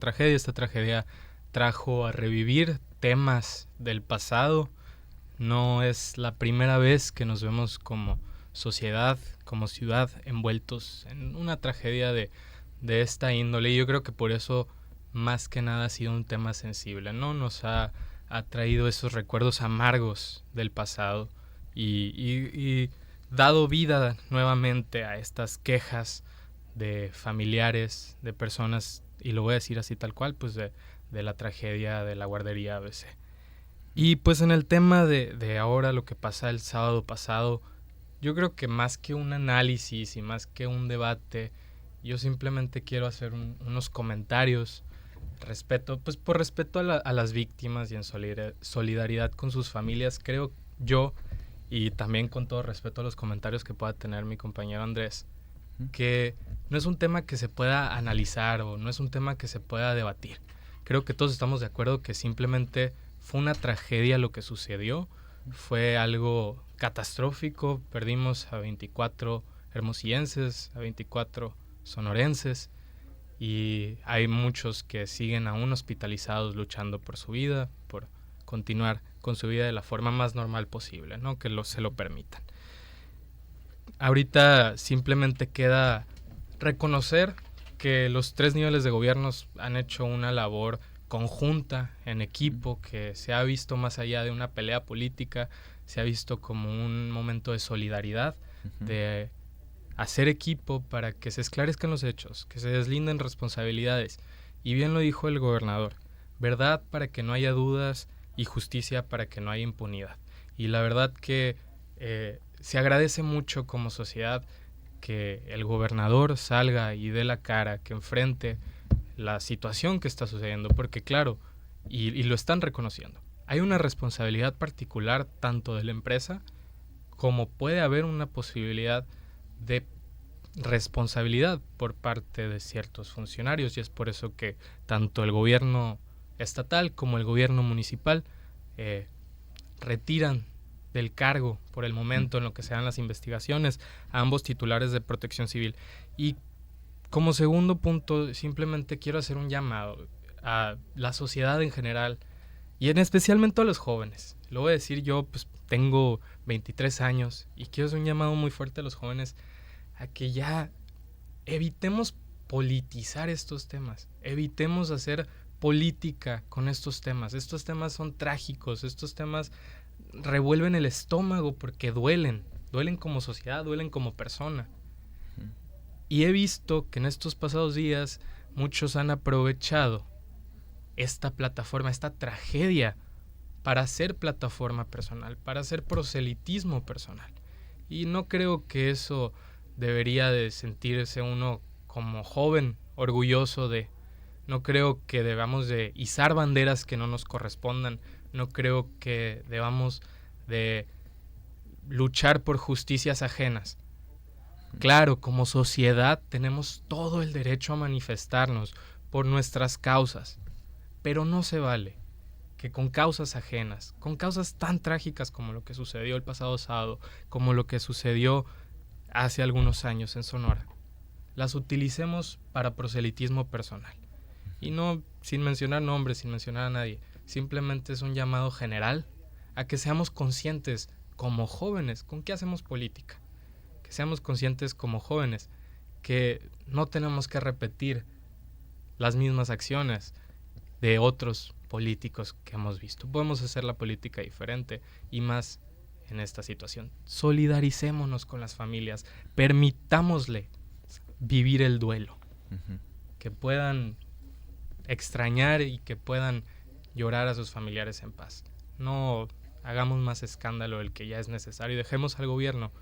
tragedia. Esta tragedia trajo a revivir temas del pasado. No es la primera vez que nos vemos como sociedad, como ciudad, envueltos en una tragedia de esta índole. Y yo creo que por eso, más que nada, ha sido un tema sensible, ¿no? Nos ha traído esos recuerdos amargos del pasado y dado vida nuevamente a estas quejas de familiares, de personas, y lo voy a decir así tal cual, pues de la tragedia de la guardería ABC. Y pues en el tema de ahora, lo que pasa el sábado pasado, yo creo que más que un análisis y más que un debate, yo simplemente quiero hacer unos comentarios, pues por respeto a las víctimas y en solidaridad con sus familias. Creo yo, y también con todo respeto a los comentarios que pueda tener mi compañero Andrés, que no es un tema que se pueda analizar o no es un tema que se pueda debatir. Creo que todos estamos de acuerdo que simplemente fue una tragedia lo que sucedió, fue algo catastrófico. Perdimos a 24 hermosillenses, a 24 sonorenses, y hay muchos que siguen aún hospitalizados luchando por su vida, por continuar con su vida de la forma más normal posible, ¿no? Que se lo permitan. Ahorita simplemente queda reconocer que los 3 niveles de gobiernos han hecho una labor conjunta, en equipo, que se ha visto más allá de una pelea política, se ha visto como un momento de solidaridad, de hacer equipo para que se esclarezcan los hechos, que se deslinden responsabilidades. Y bien lo dijo el gobernador: verdad para que no haya dudas y justicia para que no haya impunidad. Y la verdad que se agradece mucho como sociedad que el gobernador salga y dé la cara, que enfrente la situación que está sucediendo, porque claro, y lo están reconociendo, hay una responsabilidad particular tanto de la empresa como puede haber una posibilidad de responsabilidad por parte de ciertos funcionarios, y es por eso que tanto el gobierno estatal como el gobierno municipal retiran del cargo por el momento en lo que se dan las investigaciones a ambos titulares de Protección Civil. Y como segundo punto, simplemente quiero hacer un llamado a la sociedad en general y en especialmente a los jóvenes. Lo voy a decir yo, pues tengo 23 años y quiero hacer un llamado muy fuerte a los jóvenes a que ya evitemos politizar estos temas, evitemos hacer política con estos temas. Estos temas son trágicos, estos temas revuelven el estómago porque duelen como sociedad, duelen como persona. Y he visto que en estos pasados días muchos han aprovechado esta plataforma, esta tragedia, para hacer plataforma personal, para hacer proselitismo personal. Y no creo que eso debería de sentirse uno como joven orgulloso de. No creo que debamos de izar banderas que no nos correspondan. No creo que debamos de luchar por justicias ajenas. Claro, como sociedad tenemos todo el derecho a manifestarnos por nuestras causas, pero no se vale que con causas ajenas, con causas tan trágicas como lo que sucedió el pasado sábado, como lo que sucedió hace algunos años en Sonora, las utilicemos para proselitismo personal. Y no, sin mencionar nombres, sin mencionar a nadie, simplemente es un llamado general a que seamos conscientes como jóvenes con qué hacemos política, que seamos conscientes como jóvenes que no tenemos que repetir las mismas acciones de otros políticos que hemos visto. Podemos hacer la política diferente y más en esta situación. Solidaricémonos con las familias, permitámosle vivir el duelo, que puedan extrañar y que puedan llorar a sus familiares en paz. No hagamos más escándalo del que ya es necesario y dejemos al gobierno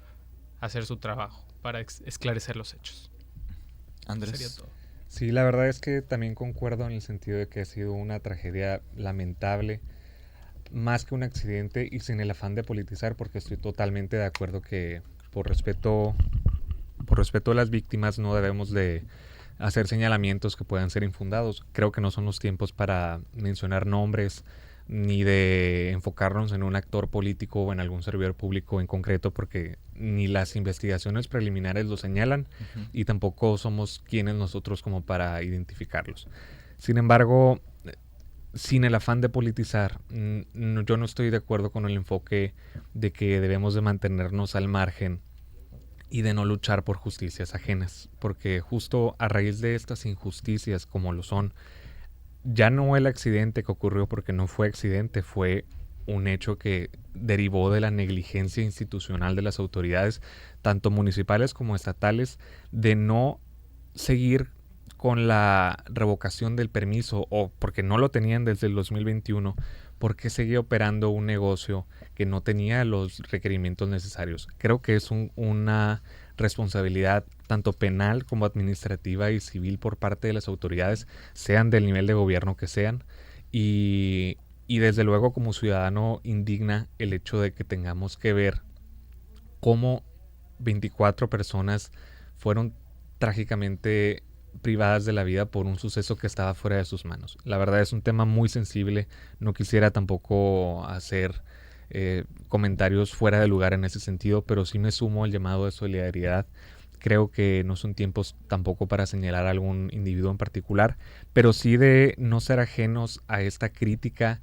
hacer su trabajo para esclarecer los hechos. Andrés. Sería todo. Sí, la verdad es que también concuerdo en el sentido de que ha sido una tragedia lamentable, más que un accidente y sin el afán de politizar, porque estoy totalmente de acuerdo que por respeto a las víctimas no debemos de hacer señalamientos que puedan ser infundados. Creo que no son los tiempos para mencionar nombres ni de enfocarnos en un actor político o en algún servidor público en concreto, porque ni las investigaciones preliminares lo señalan y tampoco somos quienes nosotros como para identificarlos. Sin embargo, sin el afán de politizar, yo no estoy de acuerdo con el enfoque de que debemos de mantenernos al margen y de no luchar por justicias ajenas, porque justo a raíz de estas injusticias como lo son, ya no el accidente que ocurrió porque no fue accidente, fue un hecho que derivó de la negligencia institucional de las autoridades, tanto municipales como estatales, de no seguir con la revocación del permiso o porque no lo tenían desde el 2021, porque seguía operando un negocio que no tenía los requerimientos necesarios. Creo que es una responsabilidad tanto penal como administrativa y civil por parte de las autoridades, sean del nivel de gobierno que sean, y desde luego como ciudadano indigna el hecho de que tengamos que ver cómo 24 personas fueron trágicamente privadas de la vida por un suceso que estaba fuera de sus manos. La verdad es un tema muy sensible, no quisiera tampoco hacer comentarios fuera de lugar en ese sentido, pero sí me sumo al llamado de solidaridad. Creo que no son tiempos tampoco para señalar a algún individuo en particular, pero sí de no ser ajenos a esta crítica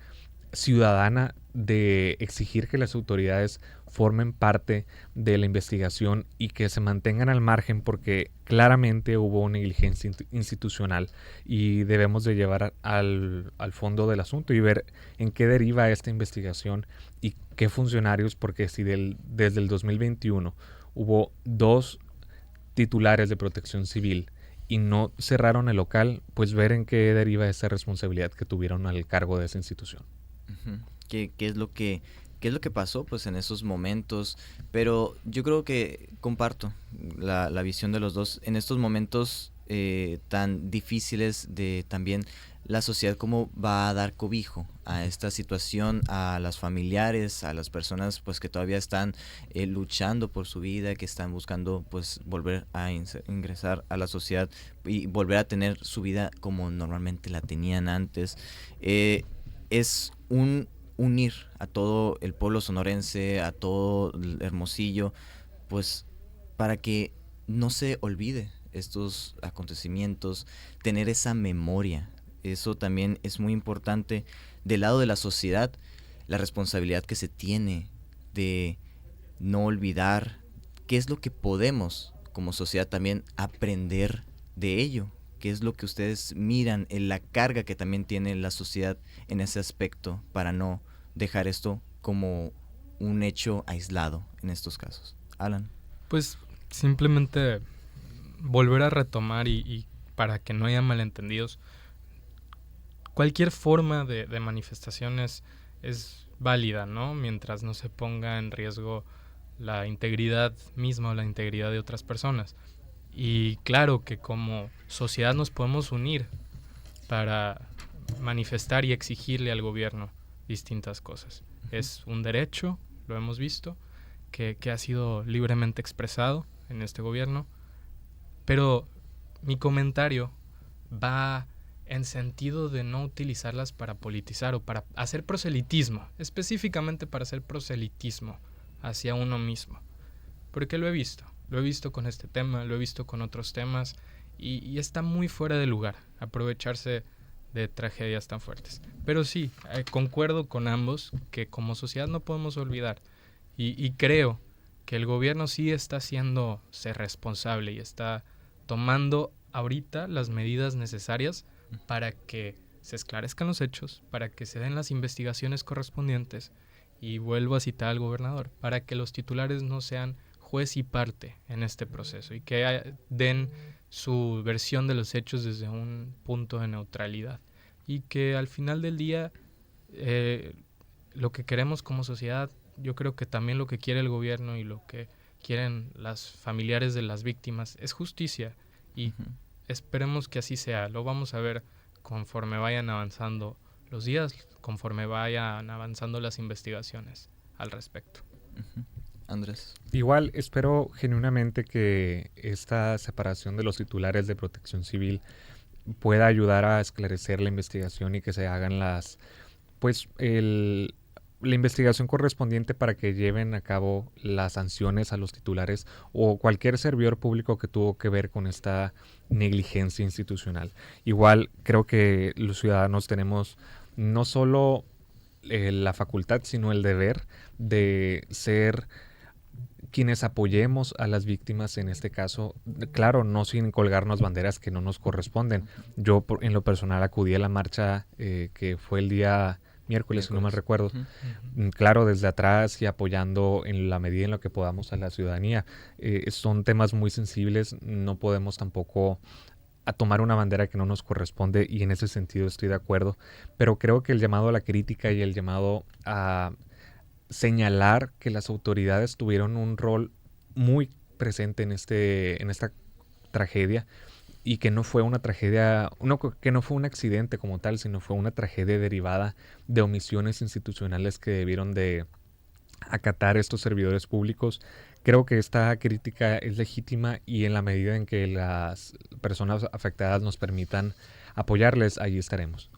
ciudadana de exigir que las autoridades formen parte de la investigación y que se mantengan al margen porque claramente hubo negligencia institucional y debemos de llevar al fondo del asunto y ver en qué deriva esta investigación y qué funcionarios, porque si desde el 2021 hubo 2 titulares de protección civil y no cerraron el local, pues ver en qué deriva esa responsabilidad que tuvieron al cargo de esa institución. Uh-huh. ¿Qué es lo que pasó pues en esos momentos? Pero yo creo que comparto la visión de los dos en estos momentos tan difíciles de también la sociedad, cómo va a dar cobijo a esta situación, a las familiares, a las personas pues que todavía están luchando por su vida, que están buscando pues volver a ingresar a la sociedad y volver a tener su vida como normalmente la tenían antes. Es un unir a todo el pueblo sonorense, a todo el Hermosillo, pues para que no se olvide estos acontecimientos, tener esa memoria. Eso también es muy importante del lado de la sociedad, la responsabilidad que se tiene de no olvidar qué es lo que podemos como sociedad también aprender de ello. ¿Qué es lo que ustedes miran en la carga que también tiene la sociedad en ese aspecto para no dejar esto como un hecho aislado en estos casos? Alan. Pues simplemente volver a retomar y para que no haya malentendidos, cualquier forma de manifestaciones es válida, ¿no? Mientras no se ponga en riesgo la integridad misma o la integridad de otras personas. Y claro que como sociedad nos podemos unir para manifestar y exigirle al gobierno distintas cosas. Es un derecho, lo hemos visto, que ha sido libremente expresado en este gobierno, pero mi comentario va en sentido de no utilizarlas para politizar o para hacer proselitismo, específicamente para hacer proselitismo hacia uno mismo, porque lo he visto con este tema, lo he visto con otros temas y está muy fuera de lugar aprovecharse de tragedias tan fuertes. Pero sí, concuerdo con ambos que como sociedad no podemos olvidar y creo que el gobierno sí está haciéndose responsable y está tomando ahorita las medidas necesarias para que se esclarezcan los hechos, para que se den las investigaciones correspondientes y vuelvo a citar al gobernador, para que los titulares no sean juez y parte en este proceso y que den su versión de los hechos desde un punto de neutralidad y que al final del día lo que queremos como sociedad, yo creo que también lo que quiere el gobierno y lo que quieren las familiares de las víctimas es justicia y esperemos que así sea. Lo vamos a ver conforme vayan avanzando los días, conforme vayan avanzando las investigaciones al respecto. Andrés. Igual espero genuinamente que esta separación de los titulares de Protección Civil pueda ayudar a esclarecer la investigación y que se hagan la investigación correspondiente para que lleven a cabo las sanciones a los titulares o cualquier servidor público que tuvo que ver con esta negligencia institucional. Igual creo que los ciudadanos tenemos no solo la facultad, sino el deber de ser quienes apoyemos a las víctimas en este caso, claro, no sin colgarnos banderas que no nos corresponden. Yo en lo personal acudí a la marcha que fue el día miércoles, si no mal recuerdo. Claro, desde atrás y apoyando en la medida en lo que podamos a la ciudadanía. Son temas muy sensibles, no podemos tampoco a tomar una bandera que no nos corresponde, y en ese sentido estoy de acuerdo, pero creo que el llamado a la crítica y el llamado a señalar que las autoridades tuvieron un rol muy presente en esta tragedia, y que no fue una tragedia, que no fue un accidente como tal, sino fue una tragedia derivada de omisiones institucionales que debieron de acatar estos servidores públicos. Creo que esta crítica es legítima, y en la medida en que las personas afectadas nos permitan apoyarles, allí estaremos.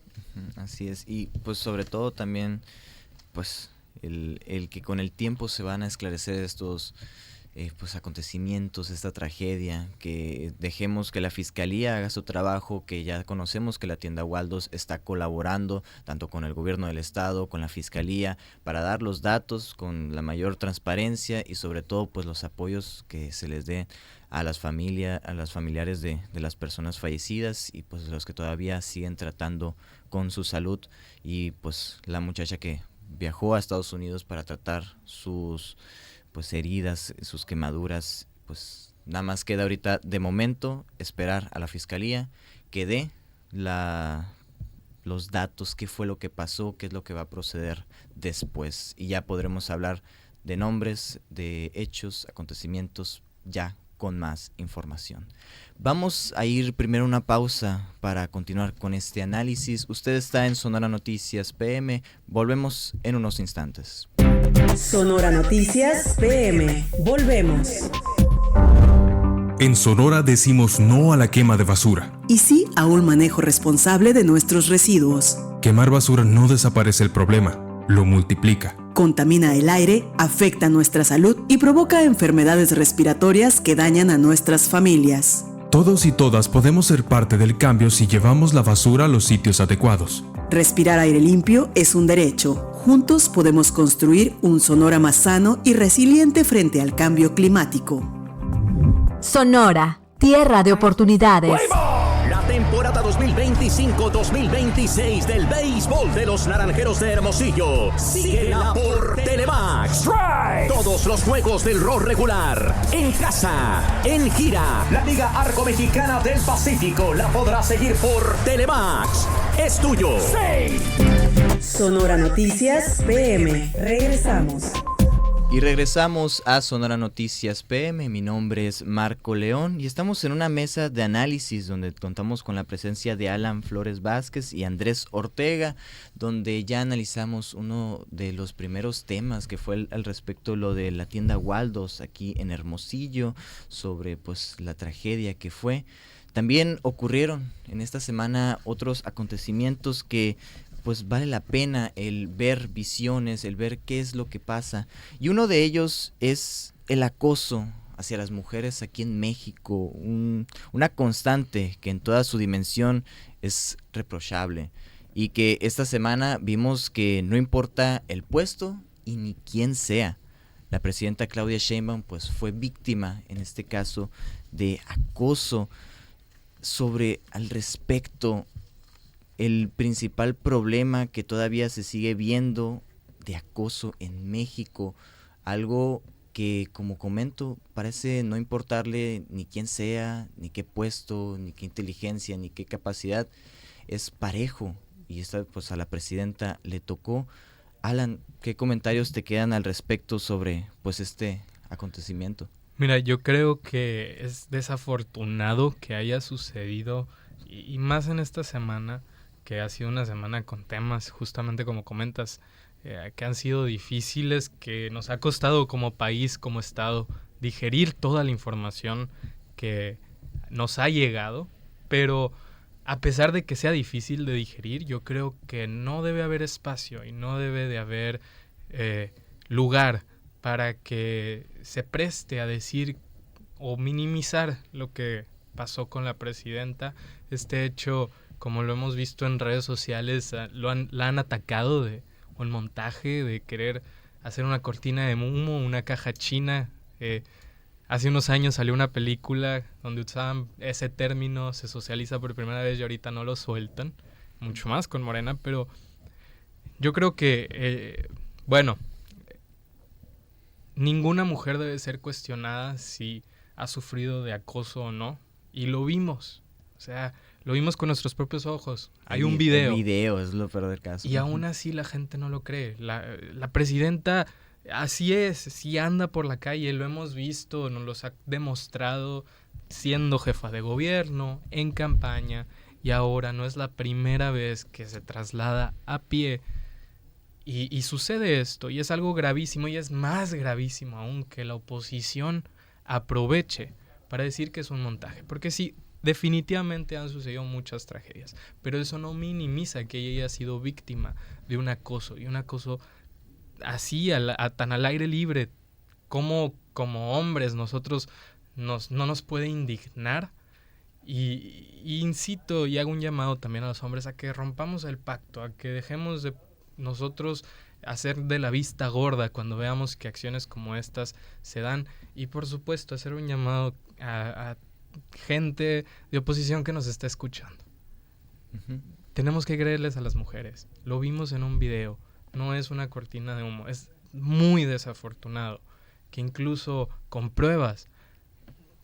Así es, y pues sobre todo también pues el que con el tiempo se van a esclarecer estos pues acontecimientos, esta tragedia, que dejemos que la Fiscalía haga su trabajo, que ya conocemos que la tienda Waldos está colaborando tanto con el gobierno del estado, con la Fiscalía, para dar los datos con la mayor transparencia, y sobre todo pues los apoyos que se les dé a las familiares de las personas fallecidas, y pues los que todavía siguen tratando con su salud, y pues la muchacha que viajó a Estados Unidos para tratar sus pues heridas, sus quemaduras. Pues nada más queda ahorita de momento esperar a la Fiscalía que dé los datos, qué fue lo que pasó, qué es lo que va a proceder después, y ya podremos hablar de nombres, de hechos, acontecimientos, ya con más información. Vamos a ir primero a una pausa para continuar con este análisis. Usted está en Sonora Noticias PM, volvemos en unos instantes. Sonora Noticias PM, volvemos. En Sonora decimos no a la quema de basura. Y sí a un manejo responsable de nuestros residuos. Quemar basura no desaparece el problema, lo multiplica. Contamina el aire, afecta nuestra salud y provoca enfermedades respiratorias que dañan a nuestras familias. Todos y todas podemos ser parte del cambio si llevamos la basura a los sitios adecuados. Respirar aire limpio es un derecho. Juntos podemos construir un Sonora más sano y resiliente frente al cambio climático. Sonora, tierra de oportunidades. La temporada 2025-2026 del béisbol de los Naranjeros de Hermosillo. Síguela por Telemax. Todos los juegos del rol regular, en casa, en gira. La Liga Arco Mexicana del Pacífico la podrás seguir por Telemax. Es tuyo. Sonora Noticias PM. Regresamos. Y regresamos a Sonora Noticias PM. Mi nombre es Marco León y estamos en una mesa de análisis donde contamos con la presencia de Alan Flores Vázquez y Andrés Ortega, donde ya analizamos uno de los primeros temas que fue al respecto lo de la tienda Waldos aquí en Hermosillo, sobre pues la tragedia que fue. También ocurrieron en esta semana otros acontecimientos que pues vale la pena el ver visiones, el ver qué es lo que pasa. Y uno de ellos es el acoso hacia las mujeres aquí en México, una constante que en toda su dimensión es reprochable. Y que esta semana vimos que no importa el puesto y ni quién sea. La presidenta Claudia Sheinbaum pues fue víctima en este caso de acoso. Sobre al respecto, el principal problema que todavía se sigue viendo de acoso en México, algo que, como comento, parece no importarle ni quién sea, ni qué puesto, ni qué inteligencia, ni qué capacidad, es parejo, y esta pues a la presidenta le tocó. Alan, ¿qué comentarios te quedan al respecto sobre pues este acontecimiento? Mira, yo creo que es desafortunado que haya sucedido, y más en esta semana, que ha sido una semana con temas, justamente como comentas, que han sido difíciles, que nos ha costado como país, como Estado, digerir toda la información que nos ha llegado, pero a pesar de que sea difícil de digerir, yo creo que no debe haber espacio y no debe de haber lugar para que se preste a decir o minimizar lo que pasó con la presidenta. Este hecho, como lo hemos visto en redes sociales, la han atacado de un montaje, de querer hacer una cortina de humo, una caja china. Hace unos años salió una película donde usaban ese término, se socializa por primera vez y ahorita no lo sueltan, mucho más con Morena, pero yo creo que, ninguna mujer debe ser cuestionada si ha sufrido de acoso o no, y lo vimos, o sea, lo vimos con nuestros propios ojos. Hay un video. El video es lo peor del caso. Y aún así la gente no lo cree. La presidenta, así es, sí anda por la calle, lo hemos visto, nos lo ha demostrado siendo jefa de gobierno, en campaña, y ahora no es la primera vez que se traslada a pie. Y sucede esto, y es algo gravísimo, y es más gravísimo aún que la oposición aproveche para decir que es un montaje. Porque sí, definitivamente han sucedido muchas tragedias, pero eso no minimiza que ella haya sido víctima de un acoso, y un acoso así, tan al aire libre, como hombres nosotros no nos puede indignar. Y incito y hago un llamado también a los hombres a que rompamos el pacto, a que dejemos de nosotros hacer de la vista gorda cuando veamos que acciones como estas se dan, y por supuesto hacer un llamado a gente de oposición que nos está escuchando. Uh-huh. Tenemos que creerles a las mujeres. Lo vimos en un video, no es una cortina de humo. Es muy desafortunado que incluso con pruebas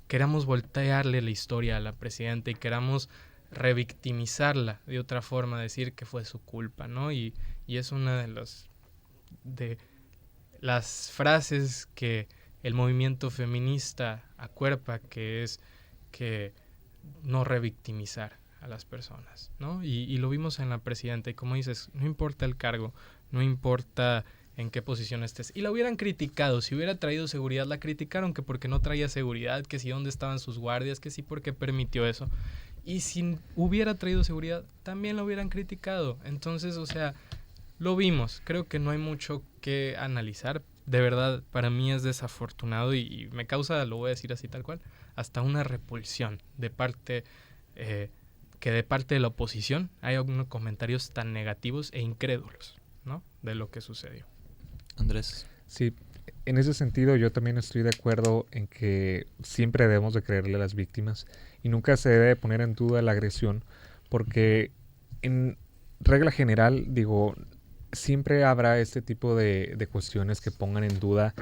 queramos voltearle la historia a la presidenta y queramos revictimizarla de otra forma, decir que fue su culpa, ¿no? Y es una de las frases que el movimiento feminista acuerpa, que es que no revictimizar a las personas, ¿no? Y lo vimos en la presidenta, y como dices, no importa el cargo, no importa en qué posición estés. Y la hubieran criticado, si hubiera traído seguridad, la criticaron que porque no traía seguridad, que si dónde estaban sus guardias, que si porque permitió eso. Y si hubiera traído seguridad, también lo hubieran criticado. Entonces, o sea, lo vimos. Creo que no hay mucho que analizar. De verdad, para mí es desafortunado y me causa, lo voy a decir así tal cual, hasta una repulsión de parte de la oposición hay algunos comentarios tan negativos e incrédulos, ¿no?, de lo que sucedió. Andrés. Sí, en ese sentido yo también estoy de acuerdo en que siempre debemos de creerle a las víctimas y nunca se debe poner en duda la agresión, porque en regla general, digo, siempre habrá este tipo de cuestiones que pongan en duda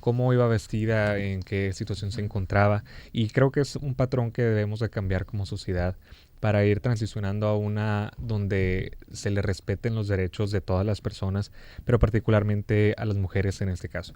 cómo iba vestida, en qué situación se encontraba, y creo que es un patrón que debemos de cambiar como sociedad para ir transicionando a una donde se le respeten los derechos de todas las personas, pero particularmente a las mujeres en este caso.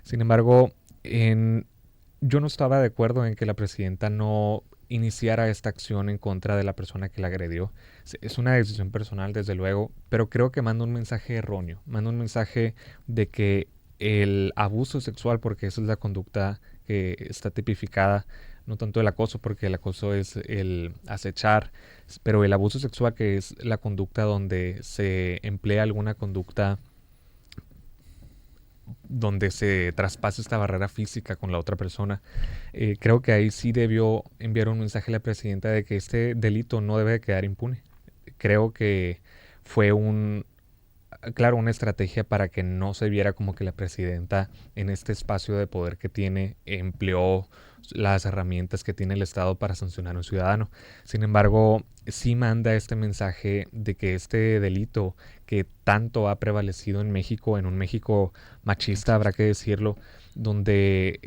Sin embargo, yo no estaba de acuerdo en que la presidenta no iniciara esta acción en contra de la persona que la agredió. Es una decisión personal, desde luego, pero creo que manda un mensaje erróneo, manda un mensaje de que el abuso sexual, porque esa es la conducta que está tipificada, no tanto el acoso, porque el acoso es el acechar, pero el abuso sexual, que es la conducta donde se emplea alguna conducta donde se traspasa esta barrera física con la otra persona. Creo que ahí sí debió enviar un mensaje a la presidenta de que este delito no debe quedar impune. Creo que fue una estrategia para que no se viera como que la presidenta, en este espacio de poder que tiene, empleó las herramientas que tiene el Estado para sancionar a un ciudadano. Sin embargo, sí manda este mensaje de que este delito que tanto ha prevalecido en México, en un México machista, habrá que decirlo, donde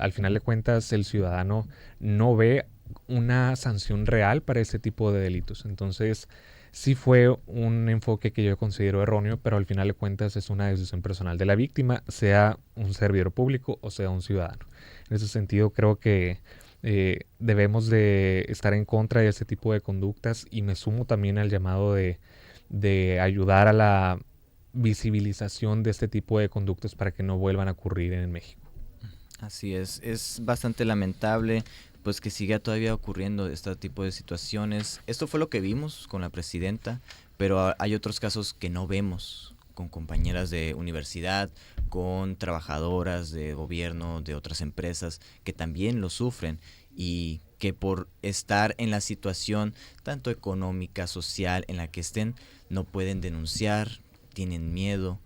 al final de cuentas el ciudadano no ve una sanción real para este tipo de delitos. Entonces, sí fue un enfoque que yo considero erróneo, pero al final de cuentas es una decisión personal de la víctima, sea un servidor público o sea un ciudadano. En ese sentido, creo que debemos de estar en contra de este tipo de conductas, y me sumo también al llamado de ayudar a la visibilización de este tipo de conductas para que no vuelvan a ocurrir en México. Así es bastante lamentable pues que siga todavía ocurriendo este tipo de situaciones. Esto fue lo que vimos con la presidenta, pero hay otros casos que no vemos, con compañeras de universidad, con trabajadoras de gobierno, de otras empresas que también lo sufren y que por estar en la situación tanto económica, social en la que estén, no pueden denunciar, tienen miedo.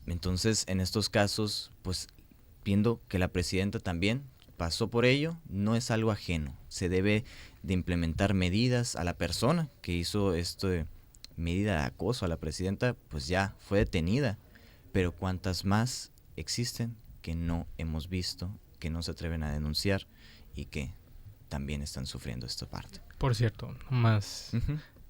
Entonces, en estos casos, pues viendo que la presidenta también pasó por ello, no es algo ajeno. Se debe de implementar medidas a la persona que hizo medida de acoso a la presidenta, pues ya fue detenida. Pero cuántas más existen que no hemos visto, que no se atreven a denunciar y que también están sufriendo esta parte. Por cierto, más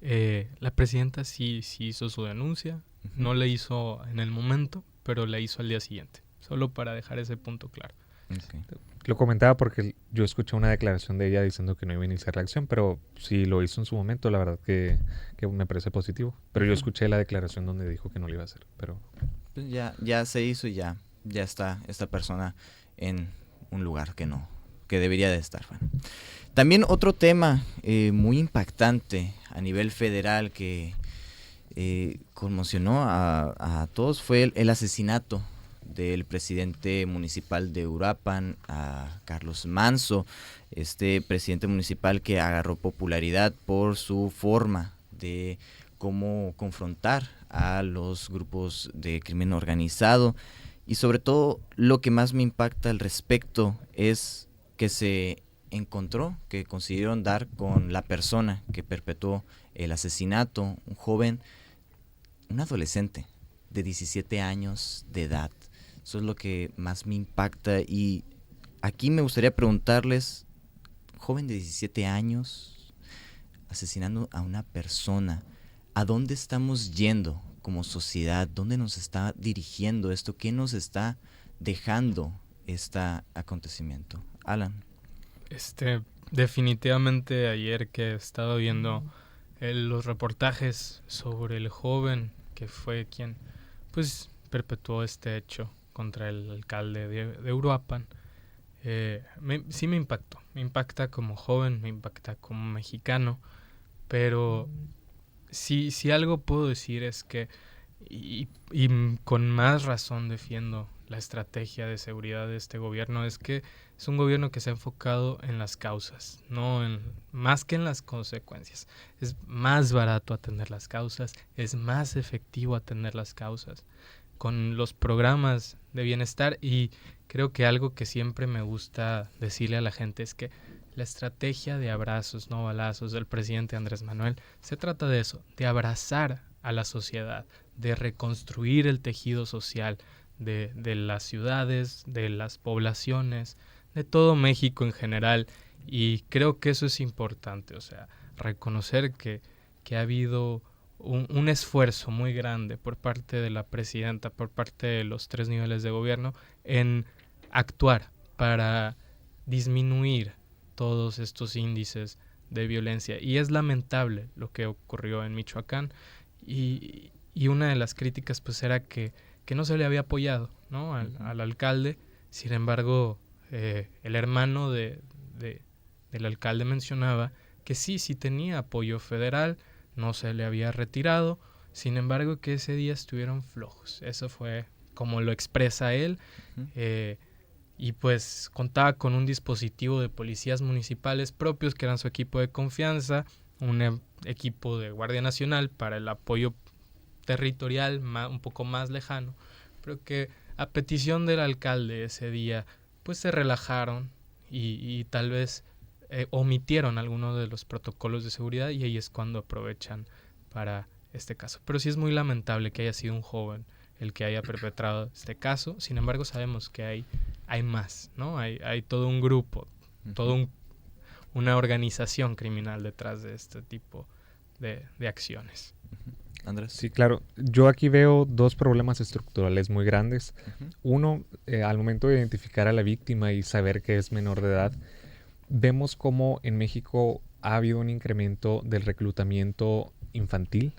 la presidenta sí hizo su denuncia, no la hizo en el momento, pero la hizo al día siguiente, solo para dejar ese punto claro. Okay. Lo comentaba porque yo escuché una declaración de ella diciendo que no iba a iniciar la acción, pero si lo hizo en su momento, la verdad que me parece positivo. Pero yo escuché la declaración donde dijo que no lo iba a hacer. Pero pues ya se hizo y ya está esta persona en un lugar que debería de estar. Bueno. También otro tema muy impactante a nivel federal que conmocionó a todos fue el asesinato del presidente municipal de Uruapan, a Carlos Manzo, este presidente municipal que agarró popularidad por su forma de cómo confrontar a los grupos de crimen organizado, y sobre todo lo que más me impacta al respecto es que se encontró, que consiguieron dar con la persona que perpetró el asesinato, un joven, un adolescente de 17 años de edad. Eso es lo que más me impacta y aquí me gustaría preguntarles, joven de 17 años asesinando a una persona, ¿a dónde estamos yendo como sociedad? ¿Dónde nos está dirigiendo esto? ¿Qué nos está dejando este acontecimiento? Alan. Definitivamente ayer que he estado viendo los reportajes sobre el joven que fue quien pues perpetuó este hecho contra el alcalde de Uruapan, sí me impacta como joven, me impacta como mexicano, pero si algo puedo decir es que, y con más razón defiendo la estrategia de seguridad de este gobierno, es que es un gobierno que se ha enfocado en las causas, más que en las consecuencias. Es más barato atender las causas, es más efectivo atender las causas con los programas de bienestar, y creo que algo que siempre me gusta decirle a la gente es que la estrategia de abrazos, no balazos del presidente Andrés Manuel se trata de eso, de abrazar a la sociedad, de reconstruir el tejido social de las ciudades, de las poblaciones, de todo México en general, y creo que eso es importante, o sea, reconocer que ha habido un esfuerzo muy grande por parte de la presidenta, por parte de los 3 niveles de gobierno, en actuar para disminuir todos estos índices de violencia. Y es lamentable lo que ocurrió en Michoacán, y una de las críticas pues era que no se le había apoyado, ¿no? al alcalde. Sin embargo, el hermano del alcalde mencionaba que sí tenía apoyo federal, no se le había retirado, sin embargo que ese día estuvieron flojos. Eso fue como lo expresa él, y pues contaba con un dispositivo de policías municipales propios que eran su equipo de confianza, un equipo de Guardia Nacional para el apoyo territorial un poco más lejano, pero que a petición del alcalde ese día pues se relajaron y tal vez omitieron algunos de los protocolos de seguridad, y ahí es cuando aprovechan para este caso. Pero sí es muy lamentable que haya sido un joven el que haya perpetrado este caso. Sin embargo, sabemos que hay más, ¿no? Hay todo un grupo, una organización criminal detrás de este tipo de acciones. Andrés. Sí, claro. Yo aquí veo 2 problemas estructurales muy grandes. Uno, al momento de identificar a la víctima y saber que es menor de edad, vemos cómo en México ha habido un incremento del reclutamiento infantil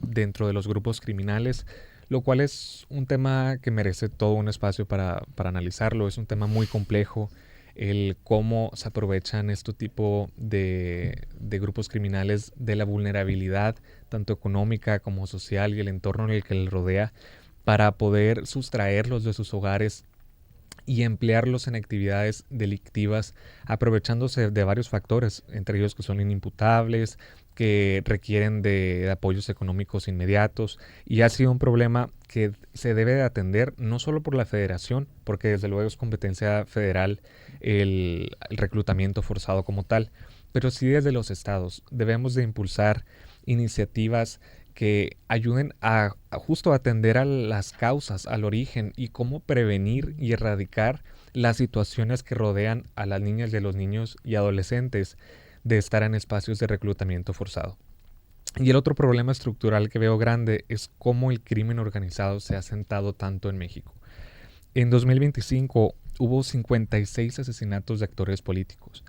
dentro de los grupos criminales, lo cual es un tema que merece todo un espacio para analizarlo. Es un tema muy complejo el cómo se aprovechan este tipo de grupos criminales de la vulnerabilidad, tanto económica como social, y el entorno en el que les rodea, para poder sustraerlos de sus hogares y emplearlos en actividades delictivas, aprovechándose de varios factores, entre ellos que son inimputables, que requieren de apoyos económicos inmediatos, y ha sido un problema que se debe de atender no solo por la federación, porque desde luego es competencia federal el reclutamiento forzado como tal, pero sí desde los estados. Debemos de impulsar iniciativas que ayuden a justo atender a las causas, al origen, y cómo prevenir y erradicar las situaciones que rodean a las niñas y a los niños y adolescentes de estar en espacios de reclutamiento forzado. Y el otro problema estructural que veo grande es cómo el crimen organizado se ha asentado tanto en México. En 2025 hubo 56 asesinatos de actores políticos,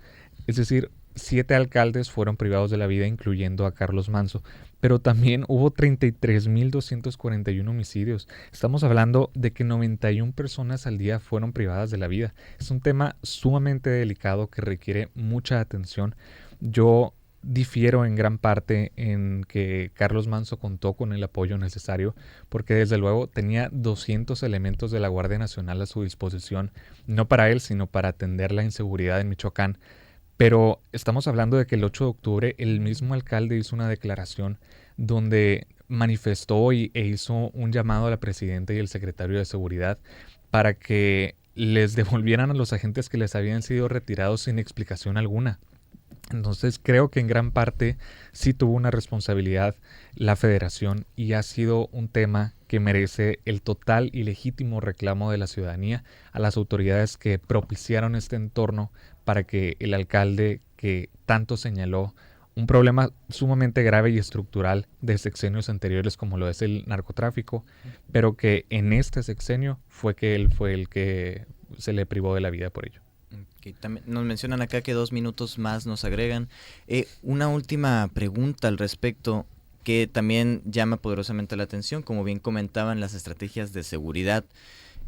es decir, 7 alcaldes fueron privados de la vida, incluyendo a Carlos Manzo, pero también hubo 33.241 homicidios. Estamos hablando de que 91 personas al día fueron privadas de la vida. Es un tema sumamente delicado que requiere mucha atención. Yo difiero en gran parte en que Carlos Manzo contó con el apoyo necesario, porque desde luego tenía 200 elementos de la Guardia Nacional a su disposición, no para él, sino para atender la inseguridad en Michoacán. Pero estamos hablando de que el 8 de octubre el mismo alcalde hizo una declaración donde manifestó e hizo un llamado a la presidenta y el secretario de Seguridad para que les devolvieran a los agentes que les habían sido retirados sin explicación alguna. Entonces creo que en gran parte sí tuvo una responsabilidad la federación, y ha sido un tema que merece el total y legítimo reclamo de la ciudadanía a las autoridades que propiciaron este entorno para que el alcalde, que tanto señaló un problema sumamente grave y estructural de sexenios anteriores como lo es el narcotráfico, pero que en este sexenio él fue el que se le privó de la vida por ello. Okay, también nos mencionan acá que 2 minutos más nos agregan. Una última pregunta al respecto que también llama poderosamente la atención, como bien comentaban, las estrategias de seguridad.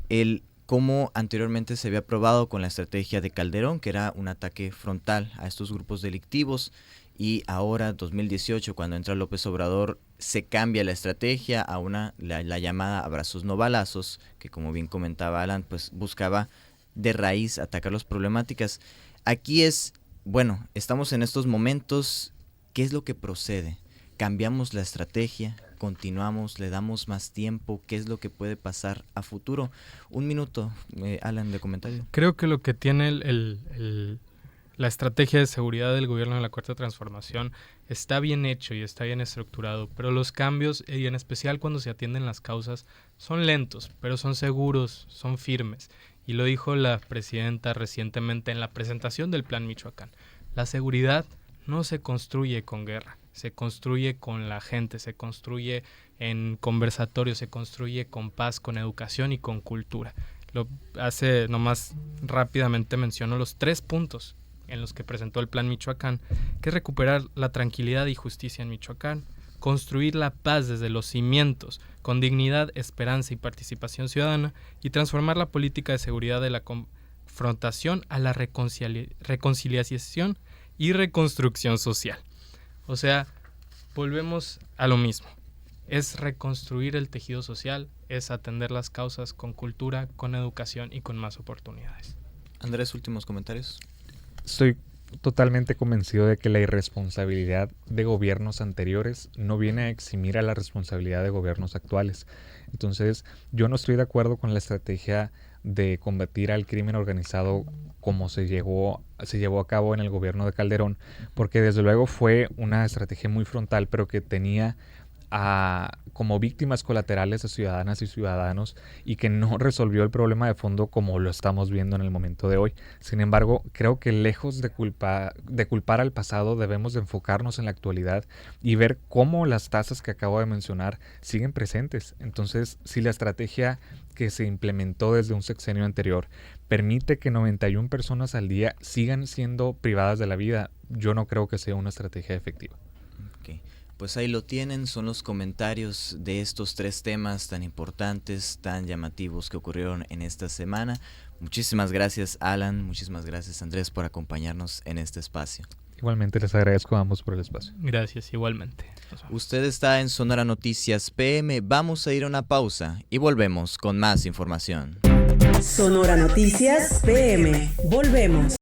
El cómo anteriormente se había probado con la estrategia de Calderón, que era un ataque frontal a estos grupos delictivos, y ahora, 2018, cuando entra López Obrador, se cambia la estrategia a la llamada abrazos no balazos, que como bien comentaba Alan, pues buscaba de raíz atacar las problemáticas. Aquí estamos en estos momentos, ¿qué es lo que procede? ¿Cambiamos la estrategia? ¿Continuamos? ¿Le damos más tiempo? ¿Qué es lo que puede pasar a futuro? 1 minuto, Alan, de comentario. Creo que lo que tiene la estrategia de seguridad del gobierno de la Cuarta Transformación está bien hecho y está bien estructurado, pero los cambios, y en especial cuando se atienden las causas, son lentos, pero son seguros, son firmes. Y lo dijo la presidenta recientemente en la presentación del Plan Michoacán. La seguridad no se construye con guerra, se construye con la gente, se construye en conversatorios, se construye con paz, con educación y con cultura. Nomás rápidamente menciono los 3 puntos en los que presentó el Plan Michoacán, que es recuperar la tranquilidad y justicia en Michoacán, construir la paz desde los cimientos, con dignidad, esperanza y participación ciudadana, y transformar la política de seguridad de la confrontación a la reconciliación y reconstrucción social. O sea, volvemos a lo mismo. Es reconstruir el tejido social, es atender las causas con cultura, con educación y con más oportunidades. Andrés, últimos comentarios. Estoy totalmente convencido de que la irresponsabilidad de gobiernos anteriores no viene a eximir a la responsabilidad de gobiernos actuales. Entonces, yo no estoy de acuerdo con la estrategia de combatir al crimen organizado como se llevó a cabo en el gobierno de Calderón, porque desde luego fue una estrategia muy frontal, pero que tenía como víctimas colaterales a ciudadanas y ciudadanos, y que no resolvió el problema de fondo como lo estamos viendo en el momento de hoy. Sin embargo, creo que lejos de culpar al pasado, debemos de enfocarnos en la actualidad y ver cómo las tasas que acabo de mencionar siguen presentes. Entonces, si la estrategia que se implementó desde un sexenio anterior permite que 91 personas al día sigan siendo privadas de la vida, yo no creo que sea una estrategia efectiva. Okay. Pues ahí lo tienen, son los comentarios de estos 3 temas tan importantes, tan llamativos que ocurrieron en esta semana. Muchísimas gracias, Alan. Muchísimas gracias, Andrés, por acompañarnos en este espacio. Igualmente les agradezco a ambos por el espacio. Gracias, igualmente. Usted está en Sonora Noticias PM. Vamos a ir a una pausa y volvemos con más información. Sonora Noticias PM. Volvemos.